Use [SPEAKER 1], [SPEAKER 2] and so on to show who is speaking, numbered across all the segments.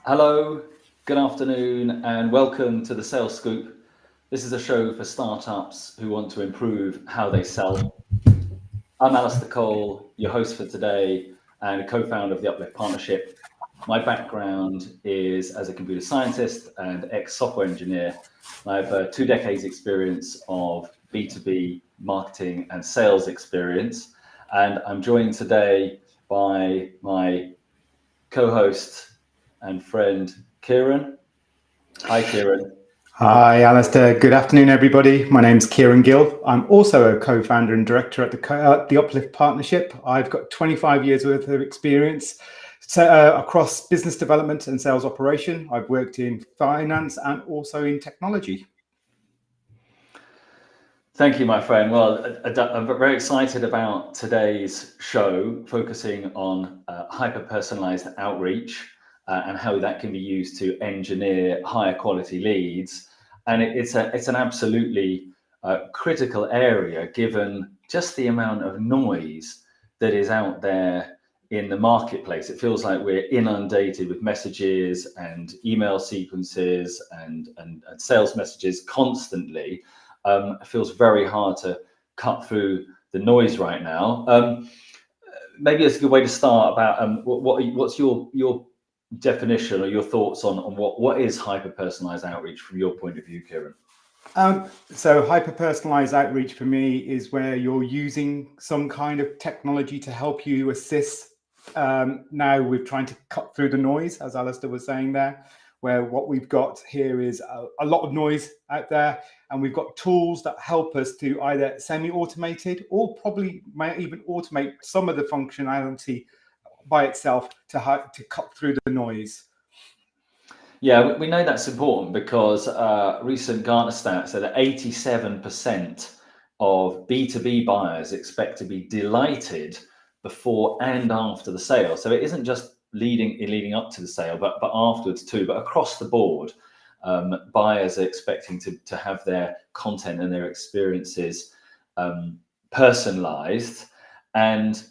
[SPEAKER 1] Hello, good afternoon, and welcome to the Sales Scoop. This is a show for startups who want to improve how they sell. I'm Alistair Cole, your host for today and a co-founder of the Uplift Partnership. My background is as a computer scientist and ex-software engineer. I have 2 decades experience of B2B marketing and sales experience, and I'm joined today by my co-host and friend Kieran. Hi, Kieran.
[SPEAKER 2] Hi, Alistair. Good afternoon, everybody. My name's Kieran Gill. I'm also a co-founder and director at the Uplift Partnership. I've got 25 years worth of experience across business development and sales operation. I've worked in finance and also in technology.
[SPEAKER 1] Thank you, my friend. Well, I'm very excited about today's show, focusing on hyper-personalized outreach and how that can be used to engineer higher quality leads. And it's an absolutely critical area, given just the amount of noise that is out there in the marketplace. It feels like we're inundated with messages and email sequences and sales messages constantly. It feels very hard to cut through the noise right now. Maybe it's a good way to start about what's your definition or your thoughts on what is hyper-personalized outreach from your point of view, Kieran?
[SPEAKER 2] So hyper-personalized outreach for me is where you're using some kind of technology to help you assist. Now we're trying to cut through the noise, as Alistair was saying there, where what we've got here is a lot of noise out there, and we've got tools that help us to either semi-automated or probably might even automate some of the functionality by itself to cut through the noise.
[SPEAKER 1] Yeah, we know that's important because recent Gartner stats say that 87% of B2B buyers expect to be delighted before and after the sale. So it isn't just leading up to the sale, but afterwards too. But across the board, buyers are expecting to have their content and their experiences personalized, and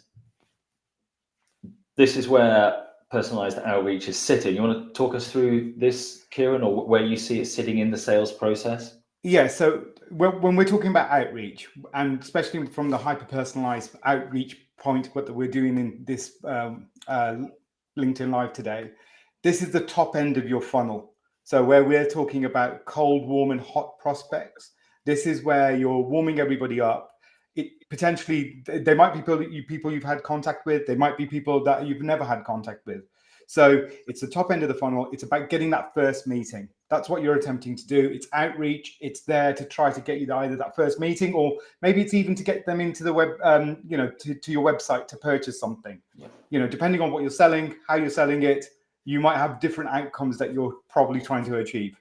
[SPEAKER 1] this is where personalized outreach is sitting. You want to talk us through this, Kieran, or where you see it sitting in the sales process?
[SPEAKER 2] Yeah, so when we're talking about outreach, and especially from the hyper-personalized outreach point, what we're doing in this LinkedIn Live today, this is the top end of your funnel. So where we're talking about cold, warm, and hot prospects, this is where you're warming everybody up. Potentially, they might be people you've had contact with. They might be people that you've never had contact with. So it's the top end of the funnel. It's about getting that first meeting. That's what you're attempting to do. It's outreach. It's there to try to get you to either that first meeting, or maybe it's even to get them into the web, to your website to purchase something. Yeah. Depending on what you're selling, how you're selling it, you might have different outcomes that you're probably trying to achieve.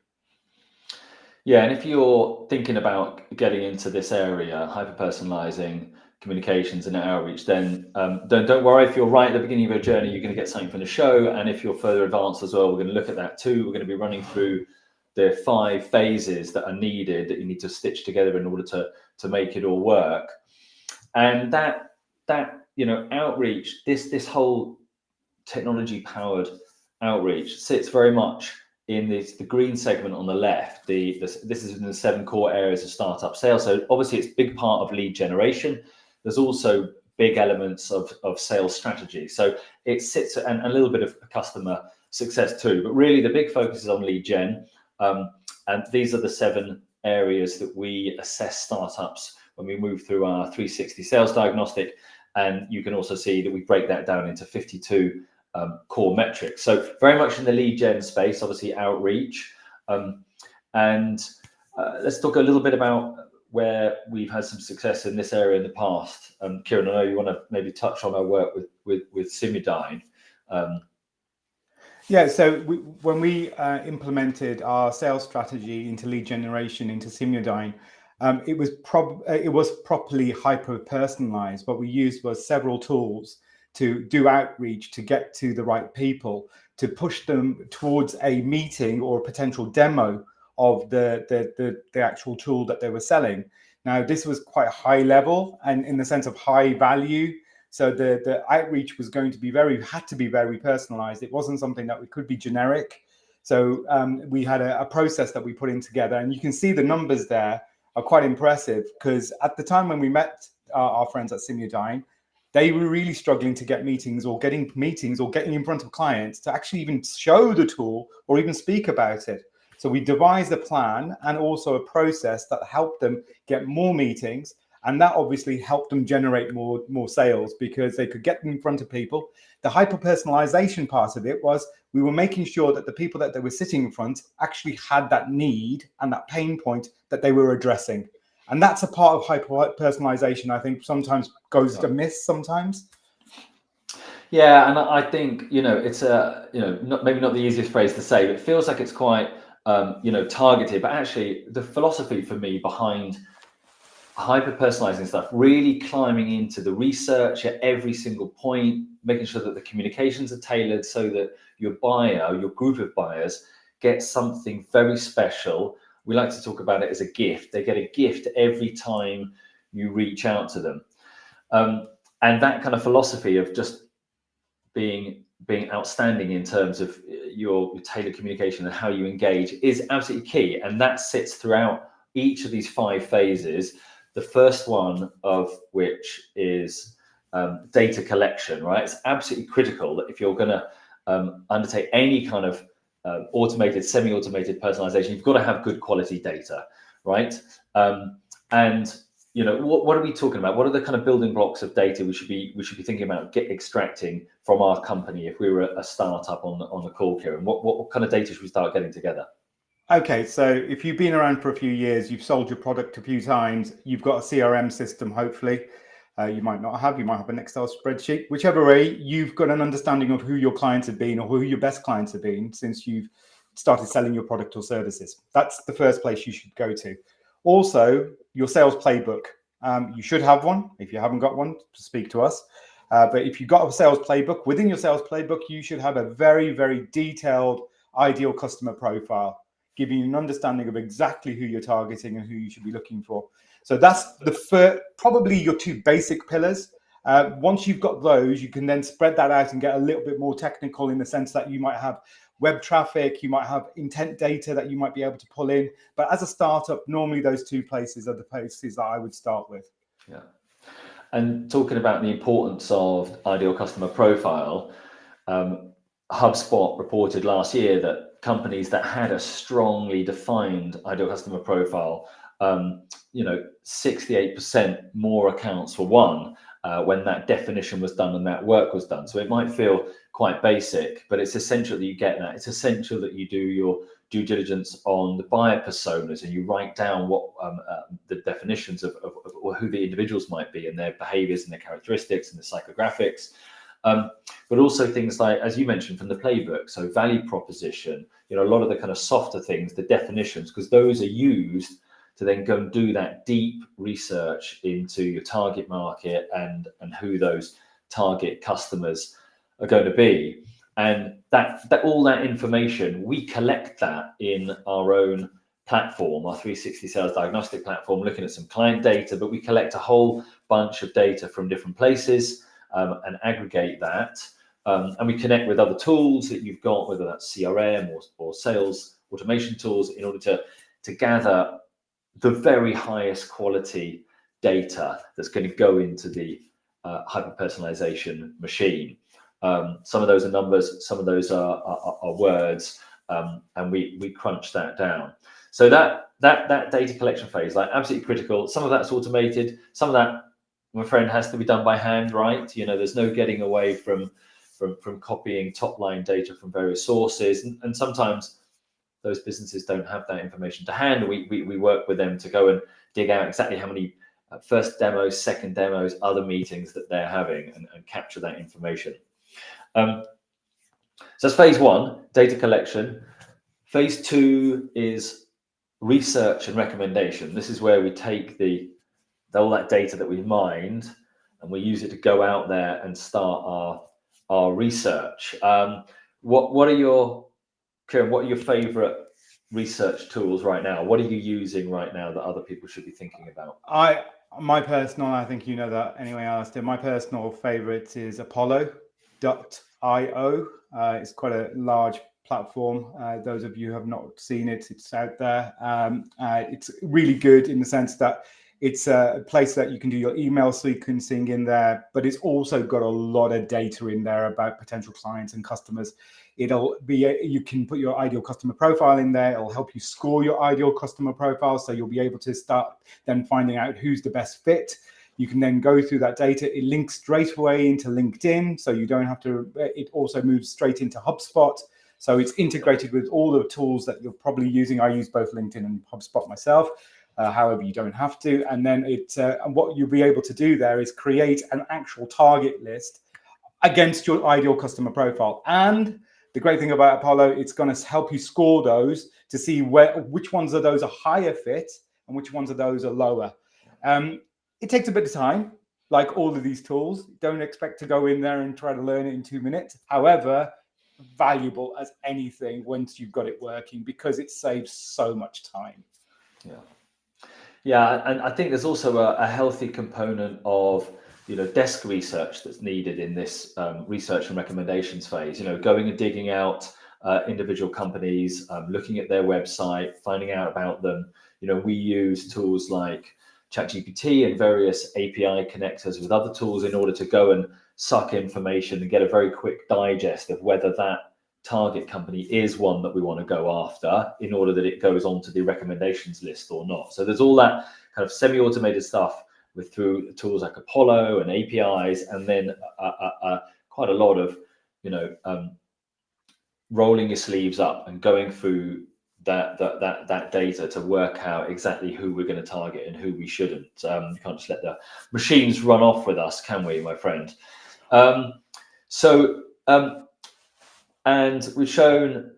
[SPEAKER 1] Yeah, and if you're thinking about getting into this area, hyper-personalizing communications and outreach, then don't worry. If you're right at the beginning of your journey, you're going to get something from the show. And if you're further advanced as well, we're going to look at that too. We're going to be running through the 5 phases that are needed, that you need to stitch together in order to make it all work. And that outreach, this whole technology-powered outreach sits very much in the green segment on the left. This is in the 7 core areas of startup sales. So obviously it's a big part of lead generation. There's also big elements of sales strategy. So it sits, and a little bit of customer success too, but really the big focus is on lead gen. And these are the 7 areas that we assess startups when we move through our 360 sales diagnostic. And you can also see that we break that down into 52 core metrics. So very much in the lead gen space, obviously outreach. And let's talk a little bit about where we've had some success in this area in the past. Kieran, I know you want to maybe touch on our work with Simudyne.
[SPEAKER 2] Yeah, so when we implemented our sales strategy into lead generation into Simudyne, it was properly hyper-personalized. What we used was several tools to do outreach, to get to the right people, to push them towards a meeting or a potential demo of the actual tool that they were selling. Now, this was quite high level and in the sense of high value. So the outreach was going to be had to be very personalized. It wasn't something that could be generic. So we had a process that we put in together, and you can see the numbers there are quite impressive, because at the time when we met our friends at Simudyne, they were really struggling to get meetings or getting in front of clients to actually even show the tool or even speak about it. So we devised a plan and also a process that helped them get more meetings. And that obviously helped them generate more sales, because they could get them in front of people. The hyper-personalization part of it was we were making sure that the people that they were sitting in front actually had that need and that pain point that they were addressing. And that's a part of hyper-personalization I think sometimes goes amiss sometimes.
[SPEAKER 1] Yeah, and I think, it's maybe not the easiest phrase to say, but it feels like it's quite, targeted. But actually, the philosophy for me behind hyper-personalizing stuff, really climbing into the research at every single point, making sure that the communications are tailored so that your buyer, your group of buyers, get something very special. We like to talk about it as a gift. They get a gift every time you reach out to them. And that kind of philosophy of just being outstanding in terms of your tailored communication and how you engage is absolutely key. And that sits throughout each of these 5 phases. The first one of which is data collection, right? It's absolutely critical that if you're going to undertake any kind of automated, semi-automated personalization, you've got to have good quality data, right? And what are we talking about? What are the kind of building blocks of data we should be thinking about extracting from our company if we were a startup on the call, Kieran? What kind of data should we start getting together?
[SPEAKER 2] Okay, so if you've been around for a few years, you've sold your product a few times, you've got a CRM system, hopefully. You might not have, you might have an Excel spreadsheet. Whichever way, you've got an understanding of who your clients have been or who your best clients have been since you've started selling your product or services. That's the first place you should go to. Also, your sales playbook. You should have one. If you haven't got one, speak to us. But if you've got a sales playbook, within your sales playbook, you should have a very, very detailed ideal customer profile, giving you an understanding of exactly who you're targeting and who you should be looking for. So that's probably your 2 basic pillars. Once you've got those, you can then spread that out and get a little bit more technical in the sense that you might have web traffic, you might have intent data that you might be able to pull in. But as a startup, normally those 2 places are the places that I would start with.
[SPEAKER 1] Yeah. And talking about the importance of ideal customer profile, HubSpot reported last year that companies that had a strongly defined ideal customer profile, 68% more accounts were won when that definition was done and that work was done. So it might feel quite basic, but it's essential that you get that. It's essential that you do your due diligence on the buyer personas and you write down what the definitions of who the individuals might be and their behaviors and their characteristics and the psychographics. But also things like, as you mentioned, from the playbook, so value proposition, a lot of the kind of softer things, the definitions, because those are used to then go and do that deep research into your target market and who those target customers are going to be. And that all that information, we collect that in our own platform, our 360 sales diagnostic platform, looking at some client data, but we collect a whole bunch of data from different places and aggregate that. And we connect with other tools that you've got, whether that's CRM or sales automation tools, in order to gather the very highest quality data that's going to go into the hyper-personalization machine. Some of those are numbers, some of those are words, and we crunch that down. So that data collection phase, like, absolutely critical. Some of that's automated, some of that, my friend, has to be done by hand, right? There's no getting away from copying top line data from various sources, and sometimes those businesses don't have that information to hand. We work with them to go and dig out exactly how many first demos, second demos, other meetings that they're having, and capture that information. So that's phase one, data collection. Phase two is research and recommendation. This is where we take all that data that we've mined and we use it to go out there and start our research. What are your, Kieran, what are your favorite research tools right now? What are you using right now that other people should be thinking about?
[SPEAKER 2] My personal, I think you know that anyway, Alistair, my personal favorite is Apollo.io. It's quite a large platform. Those of you who have not seen it, it's out there. It's really good in the sense that it's a place that you can do your email sequencing in there, but it's also got a lot of data in there about potential clients and customers. You can put your ideal customer profile in there. It'll help you score your ideal customer profile. So you'll be able to start then finding out who's the best fit. You can then go through that data. It links straight away into LinkedIn. So you don't have to, it also moves straight into HubSpot. So it's integrated with all the tools that you're probably using. I use both LinkedIn and HubSpot myself. However, you don't have to. And then what you'll be able to do there is create an actual target list against your ideal customer profile. And the great thing about Apollo, it's going to help you score those to see which ones of those are higher fit and which ones of those are lower. It takes a bit of time, like all of these tools. Don't expect to go in there and try to learn it in 2 minutes. However, valuable as anything once you've got it working, because it saves so much time.
[SPEAKER 1] Yeah, and I think there's also a healthy component of desk research that's needed in this research and recommendations phase. Going and digging out individual companies, looking at their website, finding out about them. We use tools like ChatGPT and various API connectors with other tools in order to go and suck information and get a very quick digest of whether that target company is one that we want to go after in order that it goes onto the recommendations list or not. So there's all that kind of semi-automated stuff through tools like Apollo and APIs, and then quite a lot of rolling your sleeves up and going through that data to work out exactly who we're going to target and who we shouldn't. You can't just let the machines run off with us, can we, my friend? And we've shown,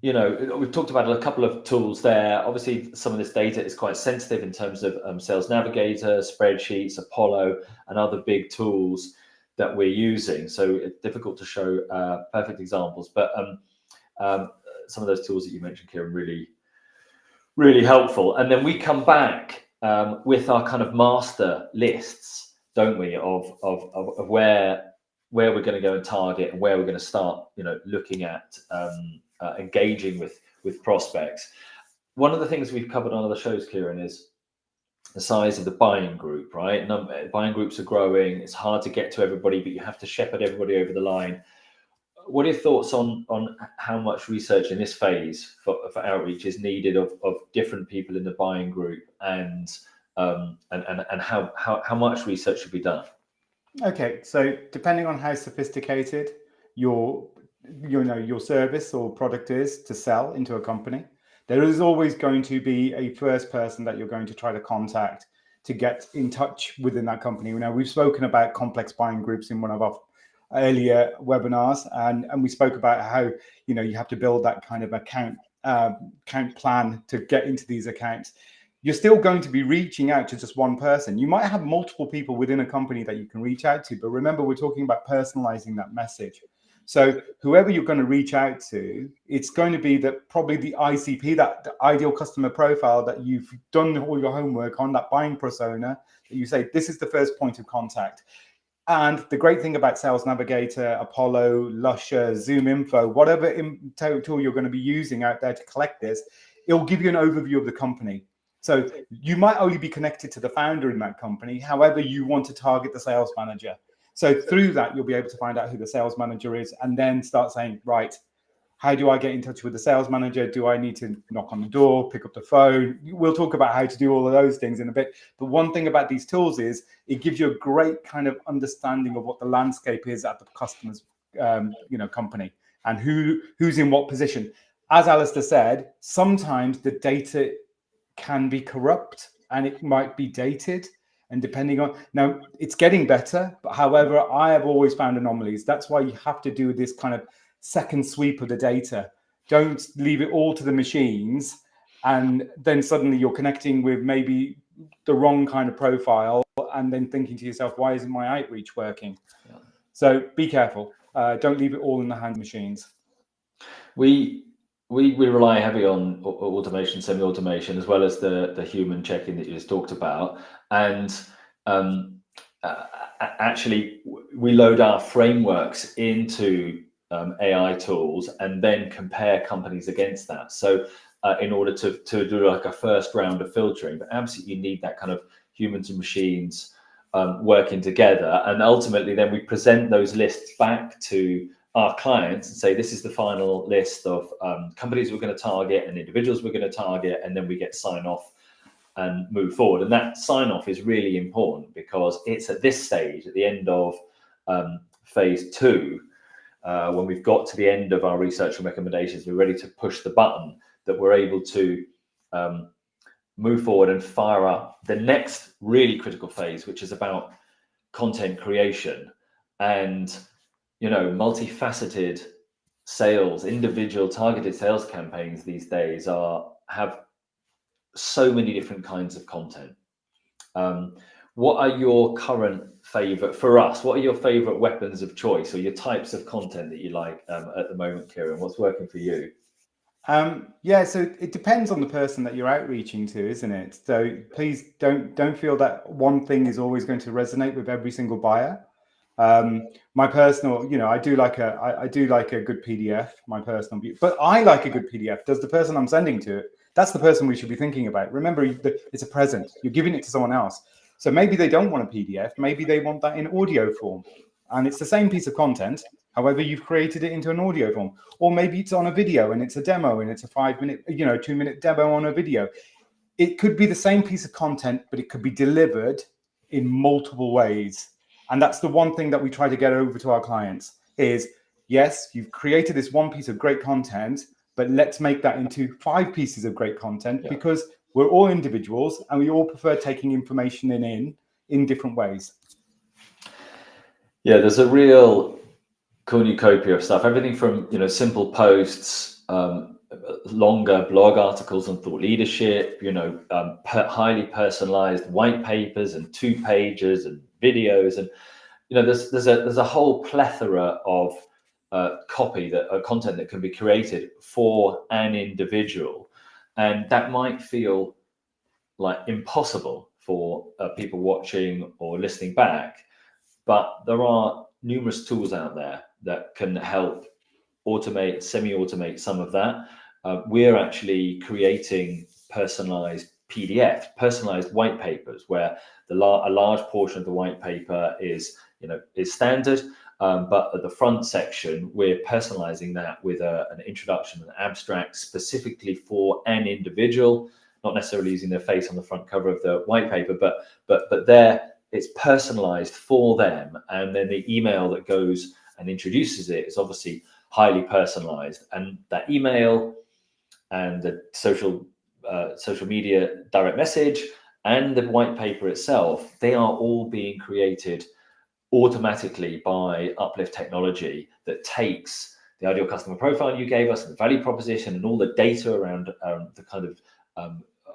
[SPEAKER 1] we've talked about a couple of tools there. Obviously, some of this data is quite sensitive in terms of Sales Navigator, spreadsheets, Apollo, and other big tools that we're using. So it's difficult to show perfect examples, but some of those tools that you mentioned, Kieran, really, really helpful. And then we come back with our kind of master lists, don't we, of where we're going to go and target and where we're going to start, looking at engaging with prospects. One of the things we've covered on other shows, Kieran, is the size of the buying group, right? Buying groups are growing. It's hard to get to everybody, but you have to shepherd everybody over the line. What are your thoughts on how much research in this phase for outreach is needed of different people in the buying group, and how much research should be done?
[SPEAKER 2] Okay, so depending on how sophisticated your service or product is to sell into a company, there is always going to be a first person that you're going to try to contact to get in touch within that company. Now, we've spoken about complex buying groups in one of our earlier webinars, and we spoke about how you have to build that kind of account plan to get into these accounts. You're still going to be reaching out to just one person. You might have multiple people within a company that you can reach out to, but remember, we're talking about personalizing that message. So whoever you're going to reach out to, it's going to be probably the ICP, the ideal customer profile that you've done all your homework on, that buying persona, that you say, this is the first point of contact. And the great thing about Sales Navigator, Apollo, Lusher, Zoom Info, whatever tool you're going to be using out there to collect this, it'll give you an overview of the company. So you might only be connected to the founder in that company. However, you want to target the sales manager. So through that, you'll be able to find out who the sales manager is and then start saying, right, how do I get in touch with the sales manager? Do I need to knock on the door, pick up the phone? We'll talk about how to do all of those things in a bit. But one thing about these tools is it gives you a great kind of understanding of what the landscape is at the customer's company and who's in what position. as Alistair said, sometimes the data can be corrupt and it might be dated. And depending on, now it's getting better, but however, I have always found anomalies. That's why you have to do this kind of second sweep of the data. Don't leave it all to the machines. And then suddenly you're connecting with maybe the wrong kind of profile and then thinking to yourself, why isn't my outreach working? Yeah. So be careful. Don't leave it all in the hand machines.
[SPEAKER 1] We rely heavily on automation, semi-automation, as well as the human checking that you just talked about. And actually, we load our frameworks into AI tools and then compare companies against that. So in order to do like a first round of filtering, but absolutely you need that kind of humans and machines working together. And ultimately, then we present those lists back to our clients and say, this is the final list of companies we're going to target and individuals we're going to target, and then we get sign off and move forward. And that sign off is really important because it's at this stage, at the end of phase 2, when we've got to the end of our research and recommendations, we're ready to push the button, that we're able to move forward and fire up the next really critical phase, which is about content creation. And multifaceted sales, individual targeted sales campaigns these days have so many different kinds of content. What are your current favorite, for us, what are your favorite weapons of choice or your types of content that you like at the moment, Kieran? What's working for you?
[SPEAKER 2] Yeah, so it depends on the person that you're outreaching to, isn't it? So please don't feel that one thing is always going to resonate with every single buyer. My personal, I do like a good PDF, my personal view, but I like a good PDF. Does the person I'm sending to, that's the person we should be thinking about. Remember, it's a present. You're giving it to someone else. So maybe they don't want a PDF. Maybe they want that in audio form. And it's the same piece of content. However, you've created it into an audio form. Or maybe it's on a video and it's a demo and it's a 5-minute, 2-minute demo on a video. It could be the same piece of content, but it could be delivered in multiple ways. And that's the one thing that we try to get over to our clients is, yes, you've created this one piece of great content, but let's make that into 5 pieces of great content, because we're all individuals and we all prefer taking information in different ways.
[SPEAKER 1] Yeah, there's a real cornucopia of stuff, everything from, simple posts, longer blog articles on thought leadership, highly personalized white papers and 2-pagers and videos, and there's a whole plethora of content that can be created for an individual, and that might feel like impossible for people watching or listening back, but there are numerous tools out there that can help automate, semi-automate some of that. We're actually creating personalized PDF, personalized white papers, where a large portion of the white paper is standard, but at the front section, we're personalizing that with an introduction, an abstract specifically for an individual, not necessarily using their face on the front cover of the white paper, but there it's personalized for them. And then the email that goes and introduces it is obviously highly personalized, and that email and the social media direct message and the white paper itself, they are all being created automatically by Uplift technology that takes the ideal customer profile you gave us, and the value proposition, and all the data around the kind of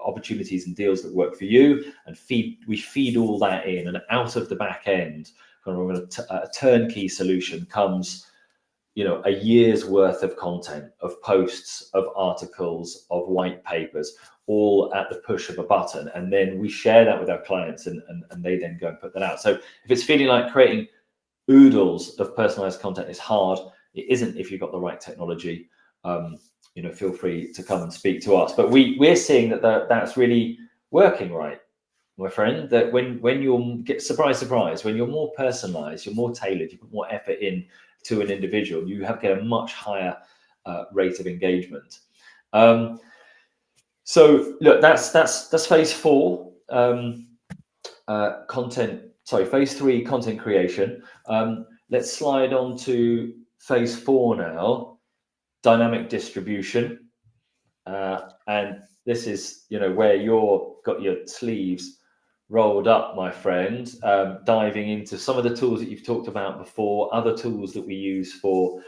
[SPEAKER 1] opportunities and deals that work for you, and we feed all that in, and out of the back end, from a turnkey solution comes a year's worth of content, of posts, of articles, of white papers, all at the push of a button. And then we share that with our clients, and they then go and put that out. So if it's feeling like creating oodles of personalized content is hard, it isn't if you've got the right technology. Feel free to come and speak to us. But we're seeing that's really working, right, my friend, that when you get, surprise, when you're more personalized, you're more tailored, you put more effort in to an individual, you get a much higher rate of engagement. So look, that's phase 4, phase 3, content creation. Let's slide on to phase 4 now, dynamic distribution. and this is, where you're got your sleeves rolled up, my friend, diving into some of the tools that you've talked about before, other tools that we use for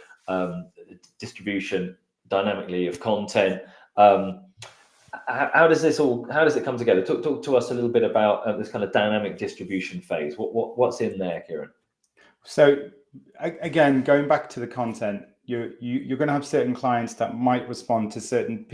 [SPEAKER 1] distribution dynamically of content. How does it come together? Talk to us a little bit about this kind of dynamic distribution phase. What's in there, Kieran?
[SPEAKER 2] So again, going back to the content, you're going to have certain clients that might respond to certain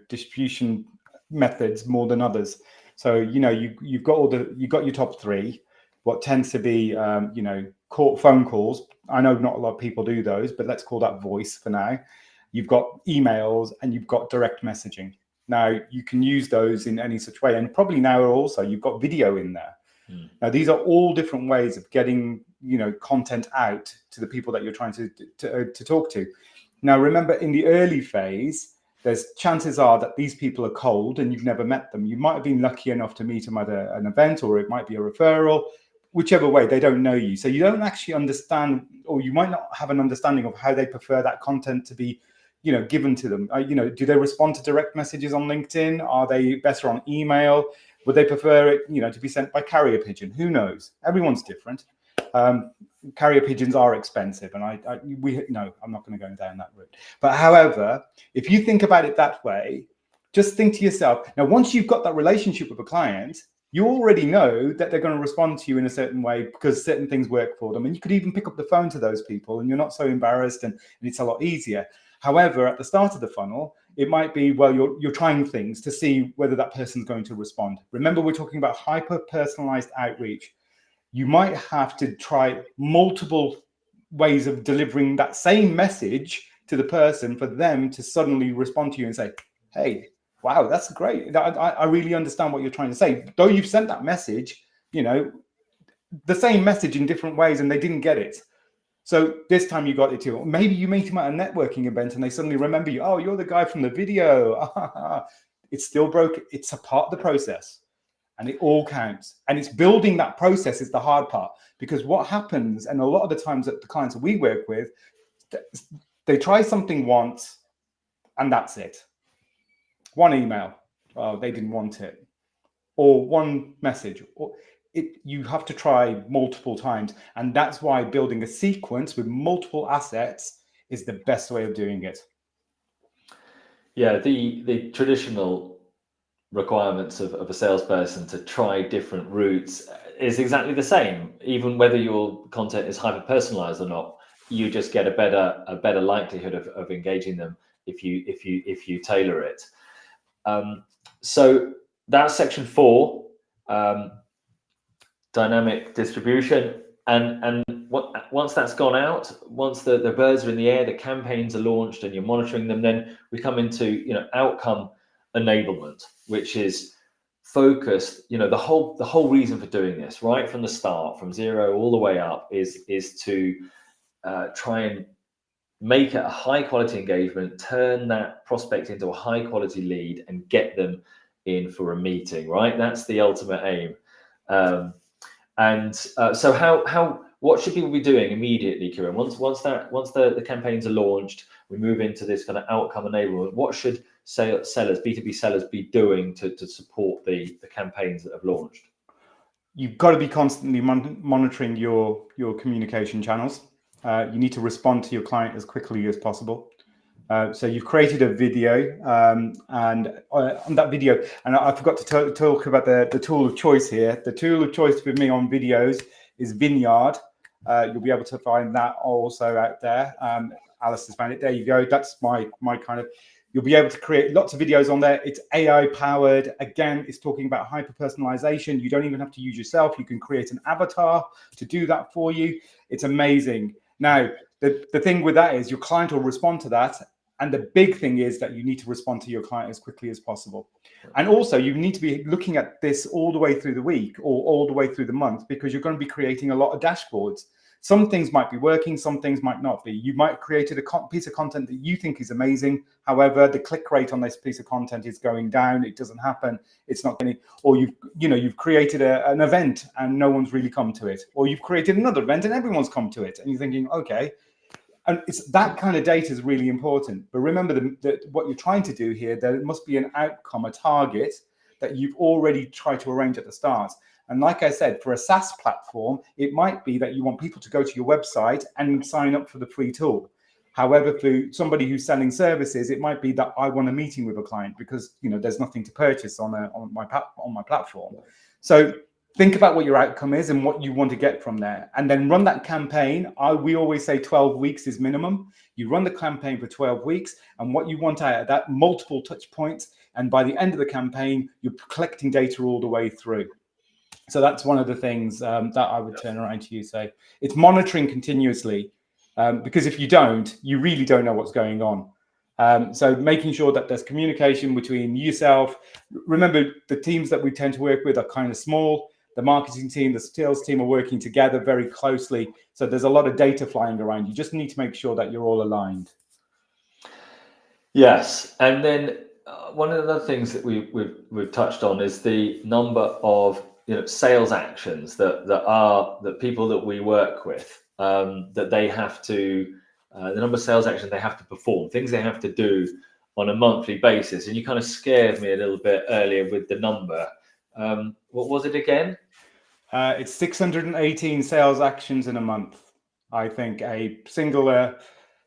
[SPEAKER 2] distribution methods more than others. So you've got your top three. What tends to be phone calls. I know not a lot of people do those, but let's call that voice for now. You've got emails and you've got direct messaging. Now you can use those in any such way, and probably now also you've got video in there. Now, these are all different ways of getting, content out to the people that you're trying to talk to. Now, remember, in the early phase, there's chances are that these people are cold and you've never met them. You might have been lucky enough to meet them at an event, or it might be a referral. Whichever way, they don't know you. So you don't actually understand, or you might not have an understanding of how they prefer that content to be, given to them. Do they respond to direct messages on LinkedIn? Are they better on email? Would they prefer it, to be sent by carrier pigeon? Who knows? Everyone's different. Carrier pigeons are expensive, and I'm not going to go down that route. But however, if you think about it that way, just think to yourself. Now, once you've got that relationship with a client, you already know that they're going to respond to you in a certain way because certain things work for them, and you could even pick up the phone to those people, and you're not so embarrassed, and it's a lot easier. However, at the start of the funnel, it might be, well, you're trying things to see whether that person's going to respond. Remember, we're talking about hyper-personalized outreach. You might have to try multiple ways of delivering that same message to the person for them to suddenly respond to you and say, hey, wow, that's great. I really understand what you're trying to say. Though you've sent that message, the same message in different ways, and they didn't get it. So this time you got it too. Maybe you meet them at a networking event and they suddenly remember you. Oh, you're the guy from the video. It's still broken. It's a part of the process, and it all counts. And it's building that process is the hard part, because what happens, and a lot of the times that the clients that we work with, they try something once and that's it. One email, oh, they didn't want it. Or one message. You have to try multiple times, and that's why building a sequence with multiple assets is the best way of doing it.
[SPEAKER 1] Yeah, the traditional requirements of a salesperson to try different routes is exactly the same. Even whether your content is hyper personalized or not, you just get a better likelihood of engaging them if you tailor it. So that's section 4. Dynamic distribution, and once that's gone out, once the birds are in the air, the campaigns are launched, and you're monitoring them, then we come into outcome enablement, which is focused. The whole reason for doing this, right from the start, from 0 all the way up, is to try and make it a high quality engagement, turn that prospect into a high quality lead, and get them in for a meeting. Right, that's the ultimate aim. So what should people be doing immediately, Kieran? Once the campaigns are launched, we move into this kind of outcome enablement. What should B2B sellers be doing to support the campaigns that have launched?
[SPEAKER 2] You've got to be constantly monitoring your communication channels. You need to respond to your client as quickly as possible. So you've created a video, and on that video, and I forgot to talk about the tool of choice here. The tool of choice for me on videos is Vineyard. You'll be able to find that also out there. Alice has found it. There you go. That's my kind of. You'll be able to create lots of videos on there. It's AI powered. Again, it's talking about hyper-personalization. You don't even have to use yourself. You can create an avatar to do that for you. It's amazing. Now, the thing with that is your client will respond to that. And the big thing is that you need to respond to your client as quickly as possible. And also you need to be looking at this all the way through the week or all the way through the month, because you're going to be creating a lot of dashboards. Some things might be working, some things might not be. You might have created a piece of content that you think is amazing. However, the click rate on this piece of content is going down. It doesn't happen. It's not getting, or you've created an event and no one's really come to it. Or you've created another event and everyone's come to it. And you're thinking, okay, And it's that kind of data is really important. But remember that what you're trying to do here, there must be an outcome, a target that you've already tried to arrange at the start. And like I said, for a SaaS platform, it might be that you want people to go to your website and sign up for the free tool. However, for somebody who's selling services, it might be that I want a meeting with a client because there's nothing to purchase on my platform. So think about what your outcome is and what you want to get from there, and then run that campaign. We always say 12 weeks is minimum. You run the campaign for 12 weeks, and what you want out of that, multiple touch points, and by the end of the campaign, you're collecting data all the way through. So that's one of the things that I would turn around to you, say it's monitoring continuously, because if you don't, you really don't know what's going on. So making sure that there's communication between yourself. Remember, the teams that we tend to work with are kind of small. The marketing team, the sales team are working together very closely. So there's a lot of data flying around. You just need to make sure that you're all aligned.
[SPEAKER 1] Yes, and then one of the other things that we've touched on is the number of sales actions that people that we work with, that they have to, the number of sales actions they have to perform, things they have to do on a monthly basis. And you kind of scared me a little bit earlier with the number. What was it again?
[SPEAKER 2] It's 618 sales actions in a month. I think a single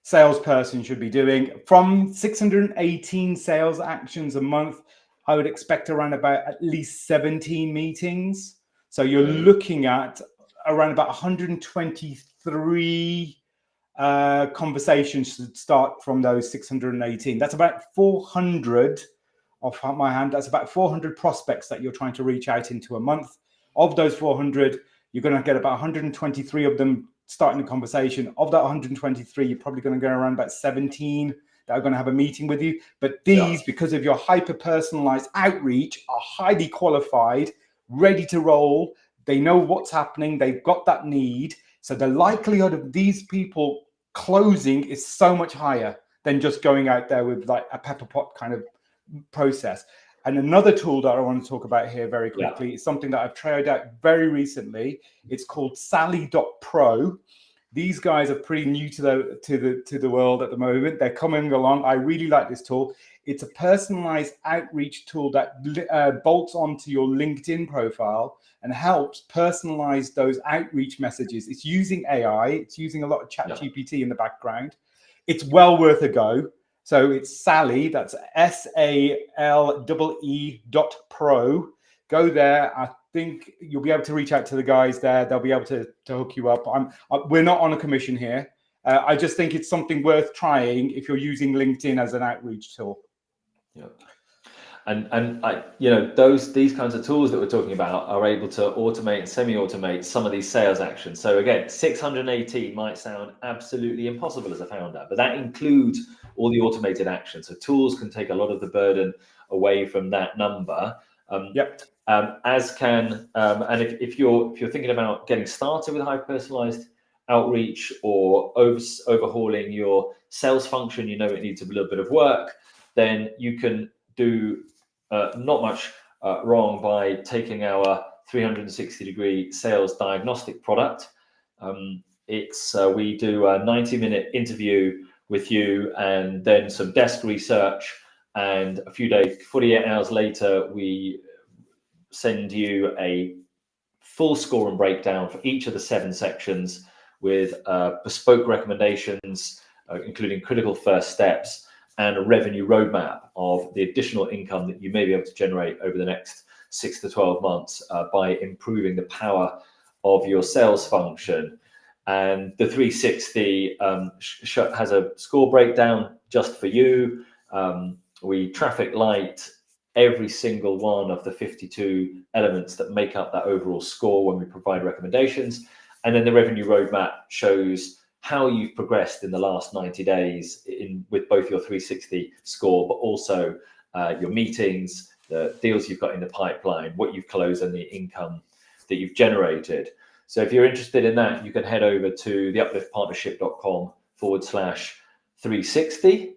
[SPEAKER 2] salesperson should be doing. From 618 sales actions a month, I would expect around about at least 17 meetings. So you're looking at around about 123 conversations to start from those 618. That's about 400 off my hand. That's about 400 prospects that you're trying to reach out into a month. Of those 400, you're going to get about 123 of them starting the conversation. Of that 123, you're probably going to go around about 17 that are going to have a meeting with you. But these, because of your hyper-personalized outreach, are highly qualified, ready to roll. They know what's happening. They've got that need. So the likelihood of these people closing is so much higher than just going out there with like a pepper pot kind of process. And another tool that I want to talk about here very quickly is something that I've tried out very recently. It's called Sally.pro. These guys are pretty new to the world at the moment. They're coming along. I really like this tool. It's a personalized outreach tool that bolts onto your LinkedIn profile and helps personalize those outreach messages. It's using AI. It's using a lot of ChatGPT in the background. It's well worth a go. So it's Sally, that's SALLE.pro. Go there. I think you'll be able to reach out to the guys there. They'll be able to hook you up. We're not on a commission here. I just think it's something worth trying if you're using LinkedIn as an outreach tool.
[SPEAKER 1] Yeah. And these kinds of tools that we're talking about are able to automate and semi-automate some of these sales actions. So again, 618 might sound absolutely impossible as a founder, but that includes all the automated actions. So tools can take a lot of the burden away from that number. As can and if you're thinking about getting started with hyper-personalized outreach or overhauling your sales function, it needs a little bit of work, then you can do not much wrong by taking our 360-degree sales diagnostic product. We do a 90-minute interview with you and then some desk research, and a few days, 48 hours later, we send you a full score and breakdown for each of the 7 sections with bespoke recommendations, including critical first steps, and a revenue roadmap of the additional income that you may be able to generate over the next 6 to 12 months by improving the power of your sales function. And the 360 has a score breakdown just for you. We traffic light every single one of the 52 elements that make up that overall score when we provide recommendations. And then the revenue roadmap shows how you've progressed in the last 90 days with both your 360 score, but also your meetings, the deals you've got in the pipeline, what you've closed, and the income that you've generated. So if you're interested in that, you can head over to theupliftpartnership.com/360.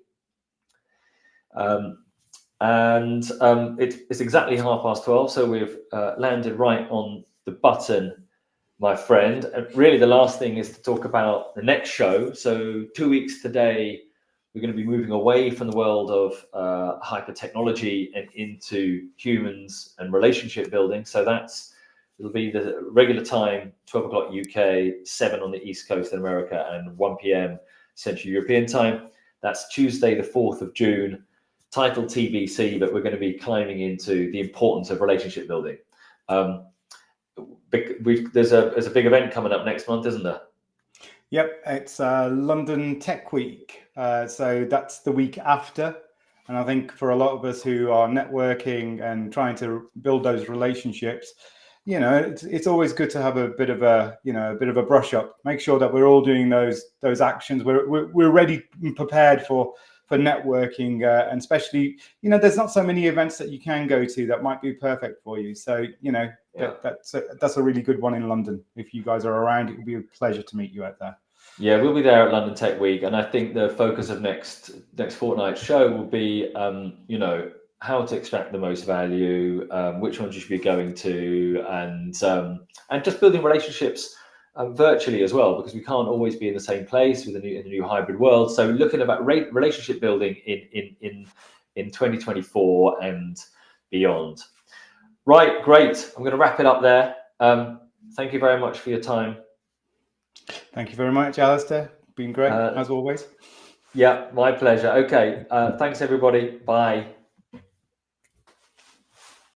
[SPEAKER 1] It's exactly 12:30, so we've landed right on the button my friend. And really, the last thing is to talk about the next show. So 2 weeks today, we're going to be moving away from the world of hyper technology and into humans and relationship building. So it'll be the regular time, 12 o'clock UK, 7 on the East Coast in America, and 1 p.m. Central European time. That's Tuesday, the 4th of June, titled TBC, but we're going to be climbing into the importance of relationship building. There's a big event coming up next month, isn't there?
[SPEAKER 2] Yep, it's London Tech Week. So that's the week after. And I think for a lot of us who are networking and trying to build those relationships, you know, it's always good to have a bit of a brush up. Make sure that we're all doing those actions. We're ready and prepared for networking, and especially, you know, there's not so many events that you can go to that might be perfect for you. So, you know, that's a really good one in London. If you guys are around, it would be a pleasure to meet you out there.
[SPEAKER 1] Yeah, we'll be there at London Tech Week, and I think the focus of next fortnight's show will be, you know, how to extract the most value, which ones you should be going to, and just building relationships virtually as well, because we can't always be in the same place in the new hybrid world. So looking about relationship building in 2024 and beyond. Right, great. I'm going to wrap it up there. Thank you very much for your time.
[SPEAKER 2] Thank you very much, Alistair. Been great, as always.
[SPEAKER 1] Yeah, my pleasure. Okay, thanks everybody. Bye.